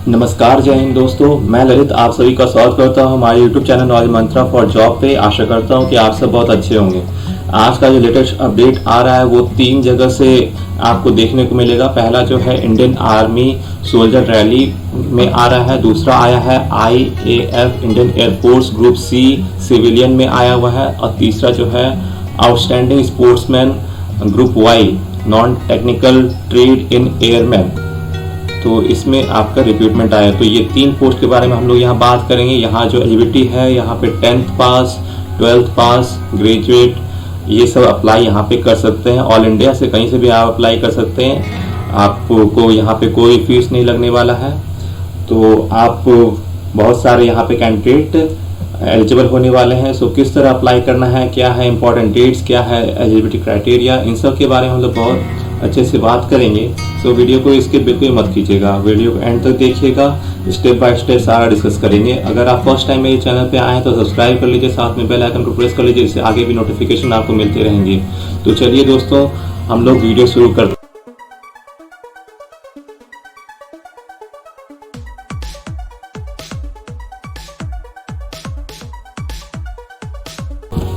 नमस्कार, जय हिंद दोस्तों। मैं ललित आप सभी का स्वागत करता हूं हमारे YouTube channel knowledge Mantra for job पे। आशा करता हूं कि आप सब बहुत अच्छे होंगे। आज का जो लेटेस्ट अपडेट आ रहा है वो 3 जगह से आपको देखने को मिलेगा। पहला जो है इंडियन आर्मी सोल्जर रैली में आ रहा है, दूसरा आया है IAF Indian air force group C civilian में आया हुआ है, और तीसरा जो है outstanding sportsman group Y non technical trade इन एयरमैन, तो इसमें आपका रिक्रूटमेंट आया। तो ये 3 पोस्ट के बारे में हम लोग यहाँ बात करेंगे। यहाँ जो एलिजिबिलिटी है, यहाँ पे 10th पास, 12th पास, ग्रेजुएट, ये सब अप्लाई यहाँ पे कर सकते हैं। ऑल इंडिया से कहीं से भी आप अप्लाई कर सकते हैं। आपको यहाँ पे कोई फीस नहीं लगने वाला है। तो आप बहुत सारे यहाँ पे कैंडिडेट एलिजिबल होने वाले हैं। सो किस तरह अप्लाई करना है, क्या है इंपॉर्टेंट डेट्स, क्या है एलिजिबिलिटी क्राइटेरिया, इन सब के बारे में हम लोग बहुत अच्छे से बात करेंगे। सो वीडियो को इसके बिल्कुल मत कीजिएगा, वीडियो को एंड तक देखिएगा, स्टेप बाय स्टेप सारा डिस्कस करेंगे। अगर आप फर्स्ट टाइम मेरे चैनल पे आए हैं तो सब्सक्राइब कर लीजिए, साथ में बेल आइकन को प्रेस कर लीजिए, इससे आगे भी नोटिफिकेशन आपको मिलते रहेंगे। तो चलिए दोस्तों, हम लोग वीडियो शुरू करते हैं।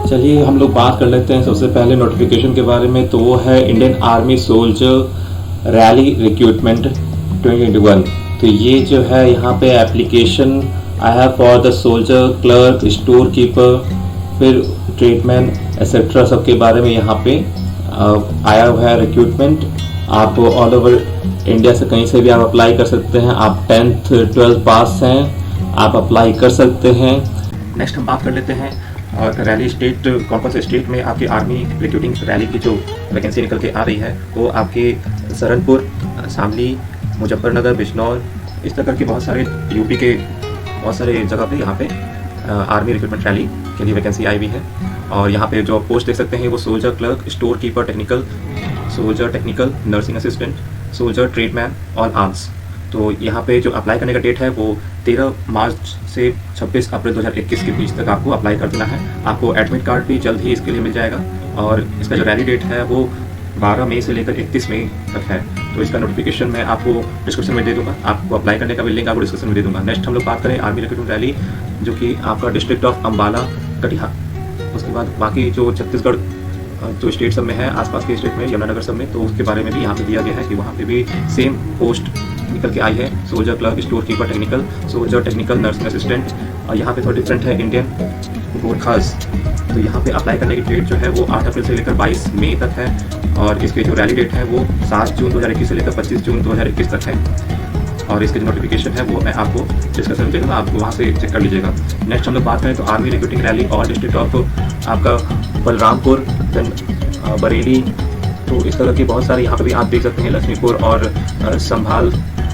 चलिए हम लोग बात कर लेते हैं सबसे पहले नोटिफिकेशन के बारे में। तो वो है Indian army soldier rally recruitment 2021। तो ये जो है यहाँ पे एप्लीकेशन आया for the soldier, clerk, store keeper, फिर ट्रेडमैन एक्सेट्रा सब के बारे में यहाँ पे आया हुआ है रिक्रूटमेंट। आप ऑल ओवर इंडिया से कहीं से भी आप अप्लाई कर सकते हैं। आप 10th 12th पास हैं, आप अप्लाई कर सकते हैं। नेक्स्ट हम बात कर लेते हैं और रैली स्टेट, कौन कौन से स्टेट में आपकी आर्मी रिक्रूटिंग रैली की जो वैकेंसी निकल के आ रही है वो आपके सहारनपुर, शामली, मुजफ्फरनगर, बिजनौर, इस तरह के बहुत सारे यूपी के बहुत सारे जगह पे यहाँ पे आर्मी रिक्रूटमेंट रैली के लिए वैकेंसी आई हुई है। और यहाँ पे जो पोस्ट देख सकते हैं वो soldier clerk, store keeper technical, soldier technical, nursing assistant, soldier tradesman all arms. तो यहाँ पे जो अप्लाई करने का डेट है वो 13 मार्च से 26 अप्रैल 2021 के बीच तक आपको अप्लाई कर देना है। आपको एडमिट कार्ड भी जल्द ही इसके लिए मिल जाएगा। और इसका जो रैली डेट है वो 12 मई से लेकर 31 मई तक है। तो इसका नोटिफिकेशन मैं आपको डिस्क्रिप्शन में दे दूंगा, आपको अप्लाई करने का भी लिंक आपको डिस्क्रिप्शन में दे दूंगा। नेक्स्ट हम लोग बात करें आर्मी रिक्रूटमेंट रैली जो कि आपका डिस्ट्रिक्ट ऑफ अम्बाला, कटिहार, उसके बाद बाकी जो छत्तीसगढ़ जो स्टेट सब में है, आसपास के स्टेट में, यमुनानगर सब में, तो उसके बारे में भी यहाँ पे दिया गया है कि वहाँ पे भी सेम पोस्ट निकल के आई है। Soldier clerk, store keeper technical, soldier technical, nursing assistant. और यहाँ पे थोड़ा डिफरेंट है इंडियन गोरखास। तो यहाँ पे अप्लाई करने की डेट जो है वो 8 अप्रैल से लेकर 22 मई तक है। और इसके जो रैली डेट है वो 7 जून 2021 से लेकर 25 जून 2021 तक है। और इसके जो नोटिफिकेशन है वो मैं आपको डिस्कशन में दूँगा, आप वहाँ से चेक कर लीजिएगा। नेक्स्ट हम लोग बात करें तो आर्मी रिक्रूटिंग रैली और डिस्ट्रिक्ट ऑफ आपका बलरामपुर, बरेली, तो इस तरह की बहुत सारे यहाँ पे भी आप देख सकते हैं, लक्ष्मीपुर और संभाल।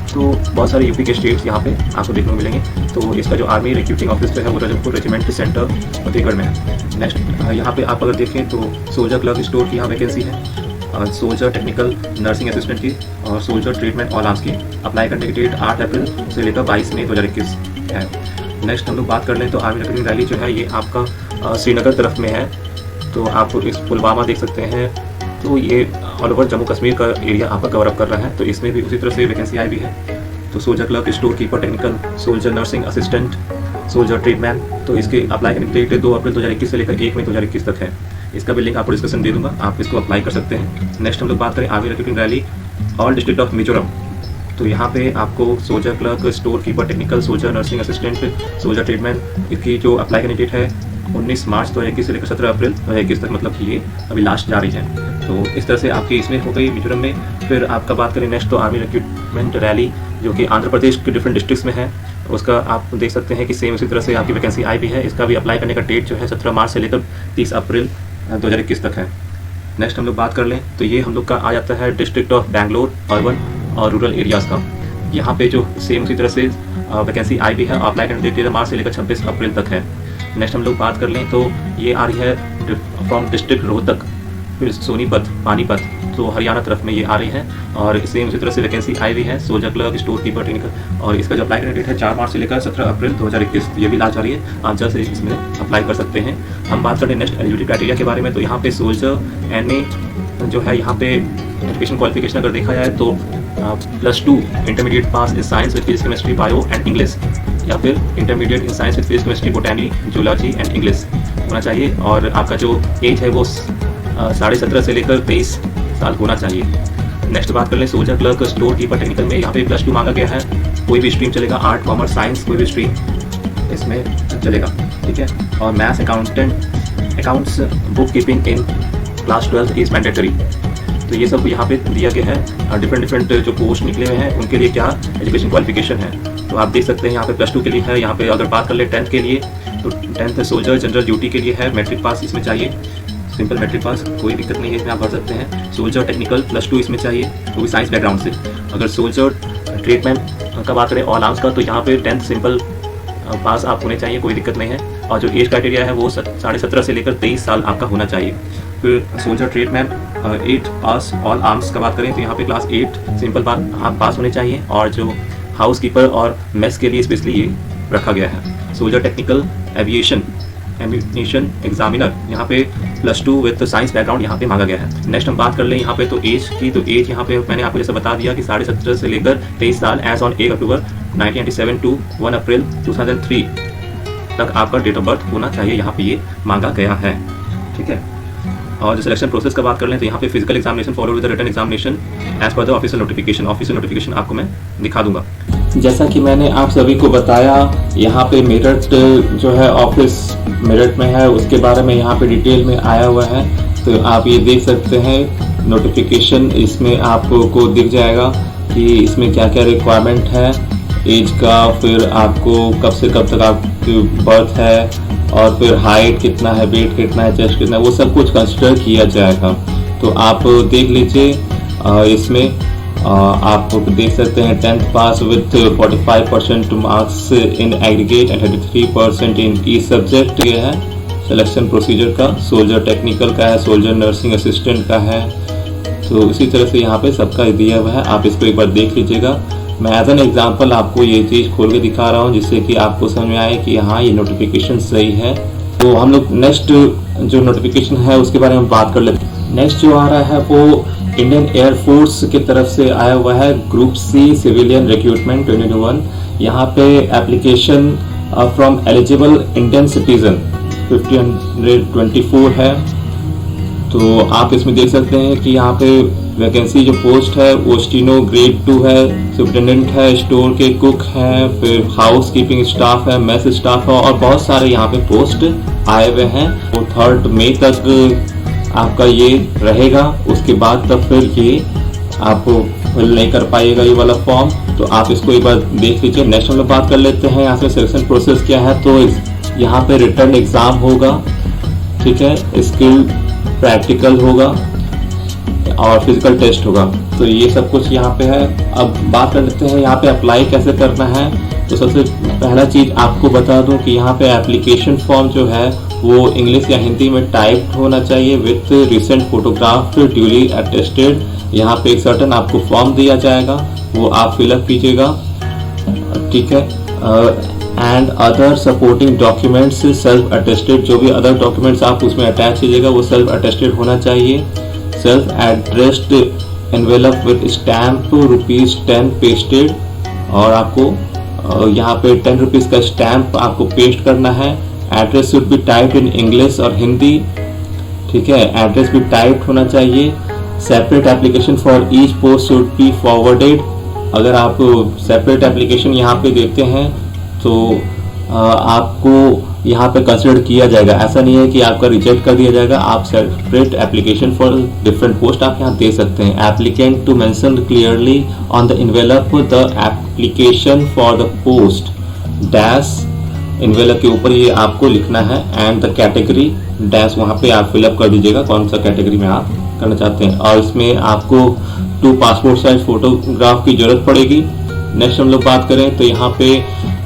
तो बहुत सारे यूपी के स्टेट्स यहाँ पे आपको देखने को मिलेंगे। तो इसका जो आर्मी रिक्रूटिंग ऑफिस जो है वो रजबपुर रेजिमेंट सेंटर फतेहगढ़ में है। नेक्स्ट यहाँ पे आप अगर देखें तो सोल्जर क्लर्क स्टोर की यहाँ वैकेंसी है, सोल्जर टेक्निकल, नर्सिंग असिस्टेंट की, और सोल्जर ट्रीटमेंट ऑल आर्म्स की। अप्लाई करने की डेट 8 अप्रैल से लेकर 22 मई 2021 है। नेक्स्ट हम लोग बात कर लें तो आर्मी रिक्रूटिंग रैली जो है ये आपका श्रीनगर तरफ में है। तो आप इस पुलवामा देख सकते हैं। तो ये ऑल ओवर जम्मू कश्मीर का एरिया आपका कवर अप कर रहा है। तो इसमें भी उसी तरह से वैकेंसी आई भी है। तो soldier clerk, store keeper technical, soldier nursing assistant, soldier tradesman, तो इसके अप्लाई करने की डेट 2 अप्रैल 2021 से लेकर 1 मई 2021 तक है। इसका भी लिंक आपको डिस्क्रिप्शन दे दूंगा, आप इसको अप्लाई कर सकते हैं। नेक्स्ट हम लोग बात करें army recruiting rally all district of Mizoram. तो यहाँ पे आपको soldier clerk, store keeper technical, soldier nursing assistant, soldier tradesman, इसकी जो अप्लाई करने की डेट है 19 मार्च 2021 से लेकर 17 अप्रैल 2021 तक, मतलब कि ये अभी लास्ट जा रही है। तो इस तरह से आपकी इसमें हो गई मिजोरम में। फिर आपका बात करें नेक्स्ट तो आर्मी रिक्रूटमेंट रैली जो कि आंध्र प्रदेश के डिफरेंट डिस्ट्रिक्ट्स में है, उसका आप देख सकते हैं कि सेम उसी तरह से आपकी वैकेंसी आई भी है। इसका भी अप्लाई करने का डेट जो है 17 मार्च से लेकर 30 अप्रैल 2021 तक है। नेक्स्ट हम लोग बात कर लें तो ये हम लोग का आ जाता है डिस्ट्रिक्ट ऑफ बैंगलोर, अर्बन और रूरल एरियाज़ का। यहाँ पे जो सेम उसी तरह से वैकेंसी आई भी है, अप्लाई करने की डेट मार्च से लेकर 26 अप्रैल तक है। नेक्स्ट हम लोग बात कर लें तो ये आ रही है फ्रॉम डिस्ट्रिक्ट रोहतक, फिर सोनीपत, पानीपत, तो हरियाणा तरफ में ये आ रही है। और सेम उसी तरह से वैकेंसी आई हुई है, soldier clerk, store keeper technical. और इसका जो अप्लाई करने डेट है 4 मार्च से लेकर 17 अप्रैल 2021, ये भी लास्ट जा रही है, आप जल्द से इसमें अप्लाई कर सकते हैं। हम बात करें नेक्स्ट एलिजिबिलिटी क्राइटेरिया के बारे में। तो यहाँ पे सोल्जर NA जो है, यहाँ पे एजुकेशन क्वालिफिकेशन अगर देखा जाए तो +2 intermediate pass in science with physics chemistry bio and English, या फिर intermediate in science with physics chemistry botany zoology and English होना चाहिए। और आपका जो एज है वो 17.5 से लेकर 23 साल होना चाहिए। नेक्स्ट बात कर लें soldier clerk store keeper technical में, यहाँ पे +2 मांगा गया है। कोई भी स्ट्रीम चलेगा, आर्ट कॉमर्स साइंस कोई भी स्ट्रीम इसमें चलेगा, ठीक है। और maths accounts book keeping in class 12 is mandatory. तो ये सब यहाँ पे दिया गया है। डिफरेंट जो पोस्ट निकले हुए हैं उनके लिए क्या एजुकेशन क्वालिफिकेशन है, तो आप देख सकते हैं यहाँ पे +2 के लिए है। यहाँ पे अगर बात कर ले 10th के लिए, तो 10th सोल्जर जनरल ड्यूटी के लिए है, मैट्रिक पास इसमें चाहिए, सिंपल मैट्रिक पास, कोई दिक्कत नहीं है, इसमें आप भर सकते हैं। सोल्जर टेक्निकल +2 इसमें चाहिए, वो भी साइंस बैकग्राउंड से। अगर सोल्जर ट्रेडमैन का बात करें ऑल आर्म्स का, तो यहाँ पे 10th सिंपल पास आप होने चाहिए, कोई दिक्कत नहीं है। और जो एज क्राइटेरिया है वो 17.5 से लेकर 23 साल आपका होना चाहिए। फिर सोल्जर ट्रेडमैन 8 पास ऑल आर्म्स का बात करें, तो यहाँ पे क्लास 8 सिंपल आप पास होने चाहिए। और जो हाउस कीपर और मेस के लिए स्पेशली ये रखा गया है। सोल्जर टेक्निकल एविएशन एग्जामिनर, यहाँ पे +2 विद साइंस बैकग्राउंड यहाँ पे मांगा गया है। नेक्स्ट हम बात कर लें यहाँ पे तो एज की, तो एज यहाँ पे मैंने आपको जैसे बता दिया कि 17.5 से लेकर 23 साल एज ऑन 1 अक्टूबर 1997 टू 1 अप्रैल 2003 तक आपका डेट ऑफ बर्थ होना चाहिए, यहाँ पे ये मांगा गया है, ठीक है। और जो सिलेक्शन प्रोसेस का बात कर लें, तो यहाँ पे physical examination follow with written examination as per the official notification आपको मैं दिखा दूंगा। जैसा कि मैंने आप सभी को बताया, यहाँ पे मेरठ जो है ऑफिस मेरठ में है, उसके बारे में यहाँ पे डिटेल में आया हुआ है। तो आप ये देख सकते हैं नोटिफिकेशन, इसमें आपको दिख जाएगा कि इसमें क्या क्या रिक्वायरमेंट है एज का, फिर आपको कब से कब तक आपकी बर्थ है, और फिर हाइट कितना है, वेट कितना है, चेस्ट कितना है, वो सब कुछ कंसिडर किया जाएगा। तो आप देख लीजिए, इसमें आप देख सकते हैं 10th pass with 45% marks in aggregate and 33% in each subject. ये है सिलेक्शन प्रोसीजर का, सोल्जर टेक्निकल का है, सोल्जर नर्सिंग असिस्टेंट का है। तो इसी तरह से यहाँ पे सबका दिया हुआ है, आप इसको एक बार देख लीजिएगा। मैं एज एन एग्जाम्पल आपको ये चीज़ खोल के दिखा रहा हूँ, जिससे कि आपको समझ में आए कि हाँ ये नोटिफिकेशन सही है। तो हम लोग नेक्स्ट जो नोटिफिकेशन है उसके बारे में बात कर लेते हैं। नेक्स्ट जो आ रहा है वो इंडियन एयरफोर्स की तरफ से आया हुआ है, ग्रुप सी सिविलियन रिक्रूटमेंट 2021। यहाँ पे application from eligible Indian citizen 1524 है। तो आप इसमें देख सकते हैं कि यहाँ पे वैकेंसी जो पोस्ट है वो स्टीनो ग्रेड 2 है, सुपरिटेंडेंट है, स्टोर के कुक हैं, फिर हाउस कीपिंग स्टाफ है, मेस स्टाफ है, और बहुत सारे यहाँ पे पोस्ट आए हुए हैं। वो 3 मई तक आपका ये रहेगा, उसके बाद तब फिर ये आप फिल नहीं कर पाएगा ये वाला फॉर्म। तो आप इसको एक बार देख लीजिए। नेक्स्ट हम लोग बात कर लेते हैं यहाँ से सिलेक्शन प्रोसेस क्या है। तो यहाँ पे रिटर्न एग्जाम होगा, ठीक है, स्किल प्रैक्टिकल होगा और फिजिकल टेस्ट होगा। तो ये सब कुछ यहाँ पे है। अब बात कर लेते हैं यहाँ पे अप्लाई कैसे करना है। तो सबसे पहला चीज़ आपको बता दूं कि यहाँ पे एप्लीकेशन फॉर्म जो है वो इंग्लिश या हिंदी में टाइप्ड होना चाहिए with recent photograph duly attested. यहाँ पे एक सर्टन आपको फॉर्म दिया जाएगा, वो आप फिलअप कीजिएगा, ठीक है। And other supporting documents self attested, जो भी अदर डॉक्यूमेंट्स आप उसमें अटैच कीजिएगा वो सेल्फ अटेस्टेड होना चाहिए। Self addressed envelope with stamp ₹10 pasted, और आपको यहाँ पे 10 रुपीज़ का स्टैम्प आपको पेस्ट करना है। Address should be typed in English और हिंदी, ठीक है, एड्रेस भी टाइप्ड होना चाहिए। Separate application for each post should be forwarded. अगर आप सेपरेट एप्लीकेशन यहाँ पे देते हैं तो आपको यहाँ पे कंसिडर किया जाएगा, ऐसा नहीं है कि आपका रिजेक्ट कर दिया जाएगा। आप separate application for different post आप यहाँ दे सकते हैं। Applicant to mention clearly on the envelope the application for the post dash, envelope के ऊपर ये आपको लिखना है, एंड द कैटेगरी डैश, वहाँ पे आप फिलअप कर दीजिएगा कौन सा कैटेगरी में आप करना चाहते हैं। और इसमें आपको 2 पासपोर्ट साइज फोटोग्राफ की जरूरत पड़ेगी। नेक्स्ट हम लोग बात करें तो यहाँ पे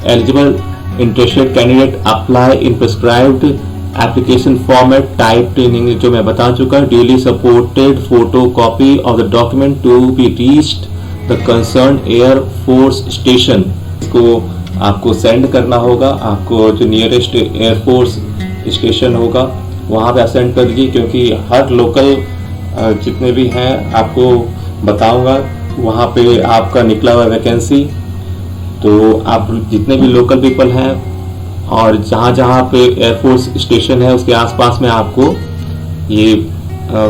eligible interested candidate apply in prescribed application format typed in English, जो मैं बता चुका, duly supported photo copy of the document to be reached the concern air force station. इसको आपको सेंड करना होगा, आपको जो नियरेस्ट एयरफोर्स स्टेशन होगा वहाँ पे आप सेंड कर दीजिए, क्योंकि हर लोकल जितने भी हैं आपको बताऊंगा वहाँ पे आपका निकला हुआ वैकेंसी। तो आप जितने भी लोकल पीपल हैं और जहाँ जहाँ पे एयरफोर्स स्टेशन है उसके आसपास में आपको ये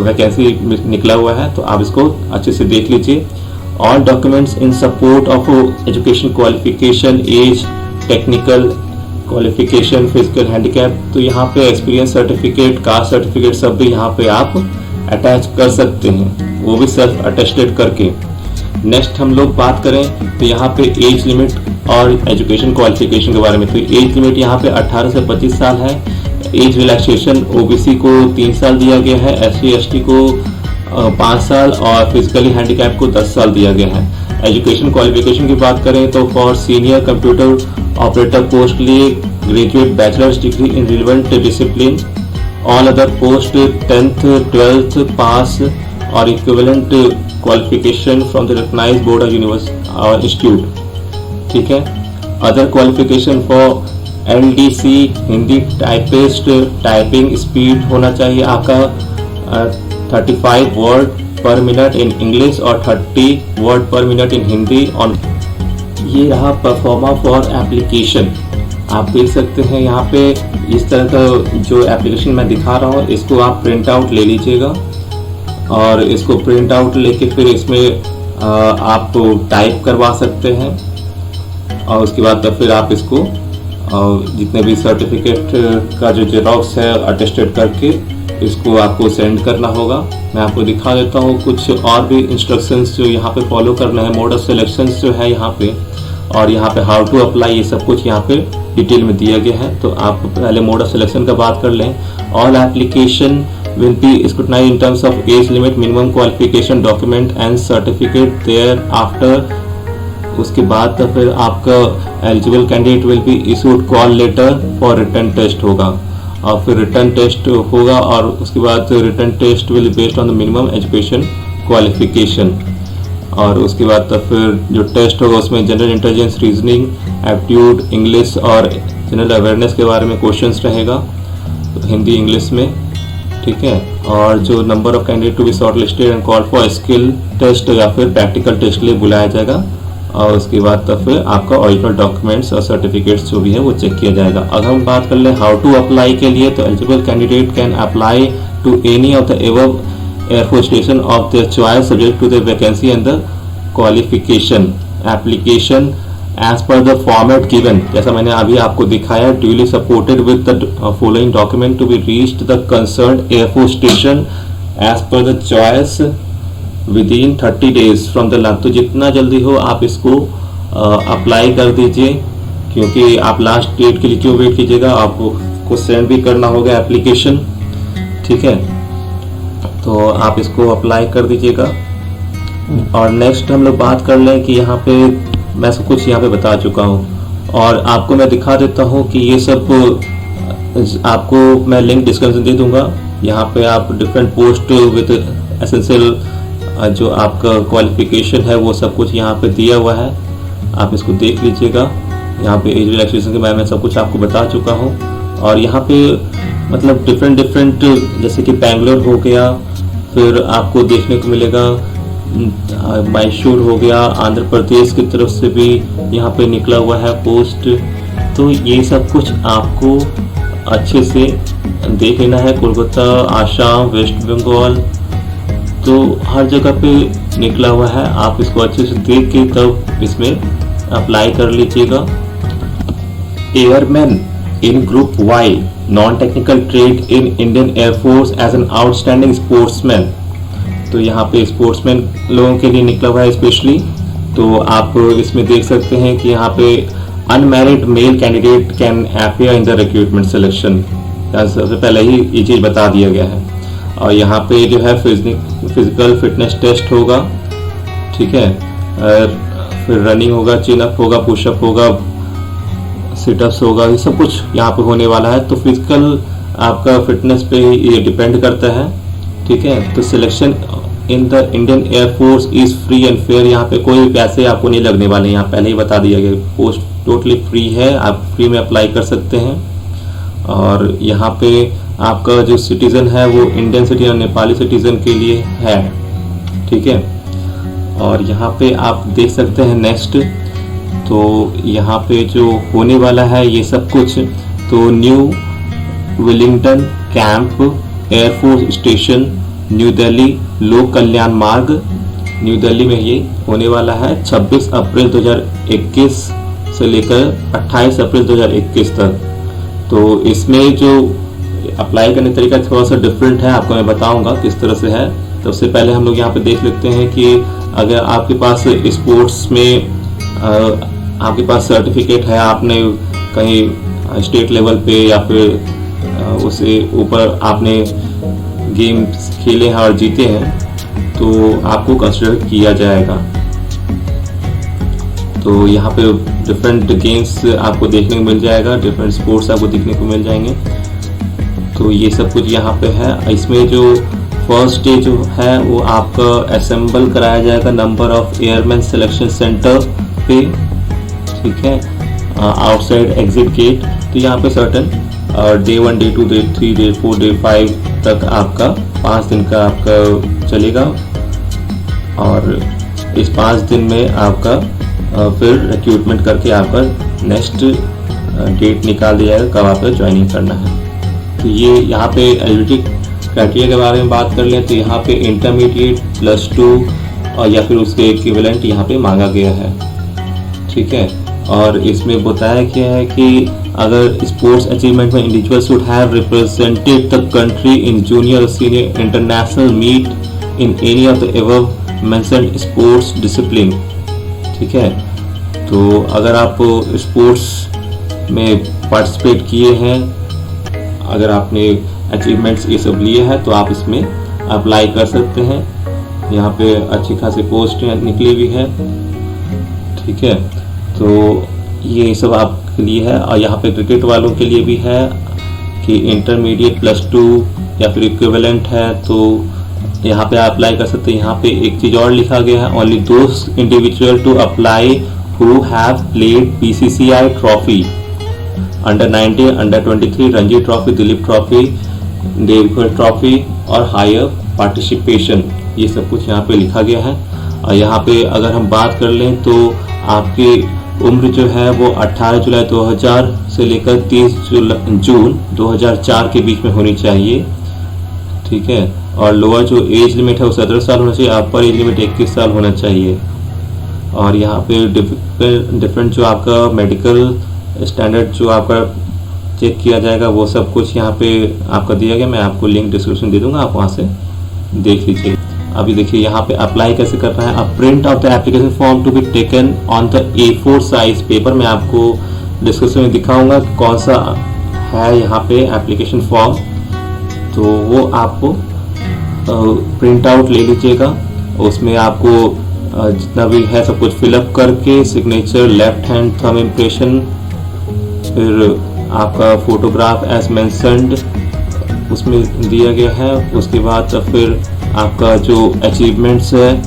वैकेंसी निकला हुआ है, तो आप इसको अच्छे से देख लीजिए। All documents in support of education qualification, age, technical qualification, physical handicap, तो यहाँ पे एक्सपीरियंस सर्टिफिकेट, कास्ट सर्टिफिकेट सब भी यहाँ पे आप अटैच कर सकते हैं, वो भी सेल्फ अटेस्टेड करके। नेक्स्ट हम लोग बात करें तो यहाँ पे एज लिमिट और एजुकेशन क्वालिफिकेशन के बारे में। तो एज लिमिट यहाँ पे 18 से 25 साल है। एज रिलैक्सेशन ओबीसी को 3 साल दिया गया है, एससी एसटी को 5 साल और फिजिकली हैंडीकैप को 10 साल दिया गया है। एजुकेशन क्वालिफिकेशन की बात करें तो for senior computer operator post लिए graduate bachelor's degree in relevant discipline, all other post 10th 12th pass और equivalent qualification from the recognised board of university institute. ठीक है। Other qualification for LDC Hindi typist, typing speed होना चाहिए आपका 35 word पर minute in English और 30 word पर minute in Hindi. और ये रहा परफॉर्मा फॉर एप्लीकेशन। आप देख सकते हैं यहाँ पे इस तरह का जो एप्लीकेशन मैं दिखा रहा हूँ इसको आप प्रिंट आउट ले लीजिएगा और इसको प्रिंट आउट लेके फिर इसमें आप टाइप करवा सकते हैं और उसके बाद फिर आप इसको जितने भी सर्टिफिकेट का जो जेरॉक्स है अटेस्टेड करके इसको आपको सेंड करना होगा। मैं आपको दिखा देता हूँ कुछ और भी इंस्ट्रक्शंस जो यहाँ पे फॉलो करना है। मोड ऑफ सिलेक्शंस जो है यहाँ पे और यहाँ पे हाउ टू अप्लाई, ये सब कुछ यहाँ पे डिटेल में दिया गया है। तो आप पहले मोड ऑफ सिलेक्शन का बात कर लें। All application will be scrutinized in terms of age limit, minimum qualification document and certificate thereafter। उसके बाद तो फिर आपका eligible candidate will be issued call letter for return test होगा और फिर रिटर्न टेस्ट होगा और उसके बाद return test will be based on the minimum education qualification। और उसके बाद तो फिर जो टेस्ट होगा उसमें general intelligence, reasoning, aptitude, English और जनरल अवेयरनेस के बारे में क्वेश्चंस रहेगा हिंदी इंग्लिश में। ठीक है। और जो number of candidate to be short listed and call for skill test या फिर प्रैक्टिकल टेस्ट के लिए बुलाया जाएगा और उसके बाद तो फिर आपका ओरिजिनल डॉक्यूमेंट्स और सर्टिफिकेट्स जो भी है वो चेक किया जाएगा। अगर हम बात कर लें हाउ टू अप्लाई के लिए तो eligible candidate can apply to any of the above air force station of their choice subject to the vacancy and the qualification. Application as per the format given, जैसा मैंने अभी आपको दिखाया, duly supported with the following document to be reached the concerned air force station as per the choice within 30 days from the last. तो जितना जल्दी हो आप इसको अप्लाई कर दीजिए क्योंकि आप लास्ट डेट के लिए क्यों वेट कीजिएगा, आपको सेंड भी करना होगा एप्लीकेशन। ठीक है। तो आप इसको अप्लाई कर दीजिएगा। और नेक्स्ट हम लोग बात कर लें कि यहाँ पे मैं सब कुछ यहाँ पे बता चुका हूँ और आपको मैं दिखा देता हूँ कि ये सब आपको मैं लिंक डिस्क्रिप्शन दे दूंगा। यहाँ पे आप डिफरेंट पोस्ट विद एसेंशियल जो आपका क्वालिफिकेशन है वो सब कुछ यहाँ पे दिया हुआ है, आप इसको देख लीजिएगा। यहाँ पे एज रिलैक्सेशन के बारे में सब कुछ आपको बता चुका हूँ और यहाँ पे मतलब डिफरेंट जैसे कि बेंगलोर हो गया, फिर आपको देखने को मिलेगा मैसूर हो गया, आंध्र प्रदेश की तरफ से भी यहाँ पे निकला हुआ है पोस्ट। तो ये सब कुछ आपको अच्छे से देख लेना है। कोलकाता, आसाम, वेस्ट बंगाल, तो हर जगह पे निकला हुआ है, आप इसको अच्छे से देख के तब इसमें अप्लाई कर लीजिएगा। Airman in group Y, non technical trade in Indian Air Force as an outstanding sportsman. तो यहाँ पे स्पोर्ट्समैन लोगों के लिए निकला हुआ है स्पेशली। तो आप इसमें देख सकते हैं कि यहाँ पे unmarried male candidate can appear in the recruitment selection, सबसे पहले ही ये चीज़ बता दिया गया है। और यहाँ पे जो है फिजिकल फिटनेस टेस्ट होगा। ठीक है। और फिर रनिंग होगा, चिनअप होगा, पुशअप होगा, सिटअप्स होगा, ये सब कुछ यहाँ पे होने वाला है। तो फिजिकल आपका फिटनेस पे ये डिपेंड करता है। ठीक है। तो selection in the Indian air force is free and fair, यहाँ पे कोई पैसे आपको नहीं लगने वाले, यहाँ पहले ही बता दिया गया। पोस्ट टोटली फ्री है, आप फ्री में अप्लाई कर सकते हैं। और यहाँ पे आपका जो सिटीजन है वो इंडियन सिटीजन और नेपाली सिटीजन के लिए है। ठीक है। और यहाँ पे आप देख सकते हैं नेक्स्ट। तो यहाँ पे जो होने वाला है ये सब कुछ, तो new Wellington camp, air force station, new Delhi, लोक कल्याण मार्ग, न्यू दिल्ली में ये होने वाला है 26 अप्रैल 2021 से लेकर 28 अप्रैल 2021 तक। तो इसमें जो अप्लाई करने का तरीका थोड़ा सा डिफरेंट है, आपको मैं बताऊंगा किस तरह से है। तो सबसे पहले हम लोग यहाँ पे देख लेते हैं कि अगर आपके पास स्पोर्ट्स में आपके पास सर्टिफिकेट है, आपने कहीं स्टेट लेवल पे या फिर उससे ऊपर आपने गेम्स खेले हैं और जीते हैं, तो आपको कंसिडर किया जाएगा। तो यहाँ पे डिफरेंट गेम्स आपको देखने को मिल जाएगा, डिफरेंट स्पोर्ट्स आपको देखने को मिल जाएंगे। तो ये सब कुछ यहाँ पे है। इसमें जो फर्स्ट डे जो है वो आपका असेंबल कराया जाएगा number of airman selection centre पे, ठीक है, आउटसाइड एग्जिट गेट। तो यहाँ पे certain day 1, day 2, day 3, day 4, day 5 तक आपका 5 दिन का आपका चलेगा। और इस 5 दिन में आपका फिर रिक्रूटमेंट करके आपका नेक्स्ट डेट निकाल दिया जाएगा कब आपको ज्वाइनिंग करना है। तो ये यहाँ पे एलिजिबिलिटी क्राइटेरिया के बारे में बात कर लें तो यहाँ पे इंटरमीडिएट +2 और या फिर उसके इक्विवेलेंट यहाँ पे मांगा गया है, ठीक है। और इसमें बताया गया है कि अगर स्पोर्ट्स अचीवमेंट में individual should have represented the country in junior और senior international meet in any of the above mentioned sports discipline, ठीक है। तो अगर आप स्पोर्ट्स में पार्टिसिपेट किए हैं, अगर आपने अचीवमेंट्स ये सब लिए हैं, तो आप इसमें अप्लाई कर सकते हैं। यहाँ पे अच्छी खासी पोस्ट निकली हुई है, ठीक है। तो ये सब आपके लिए है। और यहाँ पे क्रिकेट वालों के लिए भी है कि इंटरमीडिएट +2 या फिर इक्विवेलेंट है, तो यहाँ पे आप अप्लाई कर सकते हैं। यहाँ पे एक चीज़ और लिखा गया है, only those individual to apply who have played BCCI trophy, under 19, under 23, Ranji trophy, Duleep trophy, Deodhar trophy और हायर पार्टिसिपेशन, ये सब कुछ यहाँ पे लिखा गया है। और यहाँ पे अगर हम बात कर लें तो आपकी उम्र जो है वो 18 जुलाई 2000 से लेकर 30 जून 2004 के बीच में होनी चाहिए, ठीक है। और लोअर जो एज लिमिट है वो 17 साल होना चाहिए, अपर एज लिमिट 21 साल होना चाहिए। और यहाँ पे डिफरेंट जो आपका मेडिकल स्टैंडर्ड जो आपका चेक किया जाएगा वो सब कुछ यहाँ पे आपका दिया गया। मैं आपको लिंक डिस्क्रिप्शन दे दूंगा, आप वहाँ से देख लीजिए। अभी देखिए यहाँ पे अप्लाई कैसे करना है। A print of the application form to be taken on the A4 size paper, मैं आपको डिस्क्रिप्शन में दिखाऊंगा कौन सा है यहाँ पे एप्लीकेशन फॉर्म। तो वो आपको प्रिंट आउट ले लीजिएगा, उसमें आपको जितना भी है सब कुछ फिलअप करके signature, left hand thumb impression, फिर आपका फोटोग्राफ एज मेंशन्ड उसमें दिया गया है। उसके बाद फिर आपका जो अचीवमेंट्स है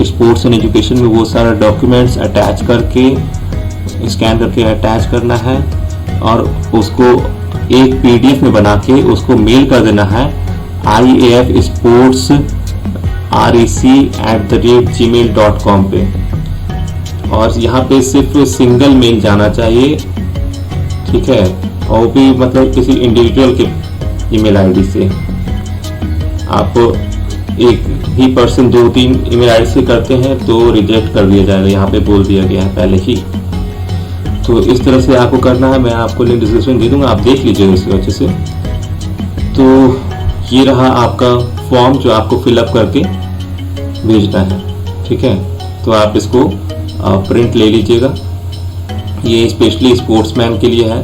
स्पोर्ट्स एंड एजुकेशन में वो सारा डॉक्यूमेंट्स अटैच करके स्कैन करके अटैच करना है और उसको एक PDF में बना के उसको मेल कर देना है iafsportsrec@gmail.com पे। और यहाँ पे सिर्फ सिंगल मेल जाना चाहिए, ठीक है, और भी मतलब किसी इंडिविजुअल के ईमेल आईडी से। आप एक ही पर्सन 2-3 ईमेल आईडी से करते हैं तो रिजेक्ट कर दिया जाएगा, यहाँ पे बोल दिया गया है पहले ही। तो इस तरह से आपको करना है, मैं आपको लिंक डिस्क्रिप्शन दे दूंगा, आप देख लीजिएगा इसको अच्छे से। तो ये रहा आपका फॉर्म जो आपको फिलअप करके भेजना है, ठीक है। तो आप इसको प्रिंट ले लीजिएगा, ये स्पेशली स्पोर्ट्समैन के लिए है।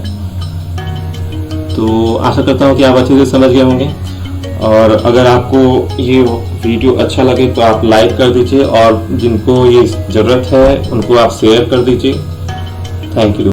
तो आशा करता हूँ कि आप अच्छे से समझ गए होंगे। और अगर आपको ये वीडियो अच्छा लगे तो आप लाइक कर दीजिए और जिनको ये ज़रूरत है उनको आप शेयर कर दीजिए। Thank you.